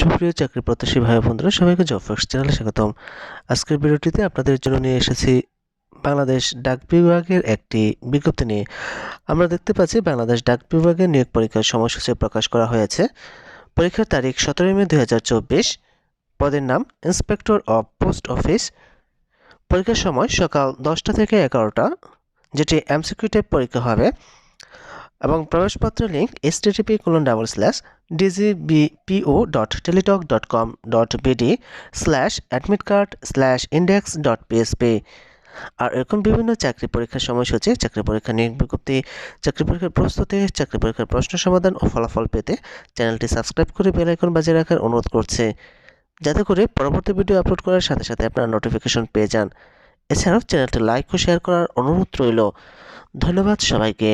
সুপ্রিয় চাকরি প্রত্যাশী ভাই বন্ধুরা, সবাইকে জব ফার্স্ট চ্যানেলে স্বাগতম। আজকের ভিডিওটিতে আপনাদের জন্য নিয়ে এসেছি বাংলাদেশ ডাক বিভাগের একটি বিজ্ঞপ্তি নিয়ে। আমরা দেখতে পাচ্ছি বাংলাদেশ ডাক বিভাগের নিয়োগ পরীক্ষার সময়সূচি প্রকাশ করা হয়েছে। পরীক্ষার তারিখ 17 মে 2024। পদের নাম ইন্সপেক্টর অফ পোস্ট অফিস। পরীক্ষার সময় সকাল 10টা থেকে 11টা, যেটি এমসিকিউ টাইপ পরীক্ষা হবে। এবং প্রবেশপত্র লিঙ্ক http://dgbpo.teletalk.com.bd/admitcard/index.php। আর এরকম বিভিন্ন চাকরি পরীক্ষার সময়সূচি, চাকরি পরীক্ষা নিয়োগ বিজ্ঞপ্তি, চাকরি পরীক্ষার প্রস্তুতি, চাকরি পরীক্ষার প্রশ্ন সমাধান ও ফলাফল পেতে চ্যানেলটি সাবস্ক্রাইব করে বেল আইকন বাজিয়ে রাখার অনুরোধ করছে, যাতে করে পরবর্তী ভিডিও আপলোড করার সাথে সাথে আপনারা নোটিফিকেশন পেয়ে যান। এছাড়াও চ্যানেলটি লাইক ও শেয়ার করার অনুরোধ রইল। ধন্যবাদ সবাইকে।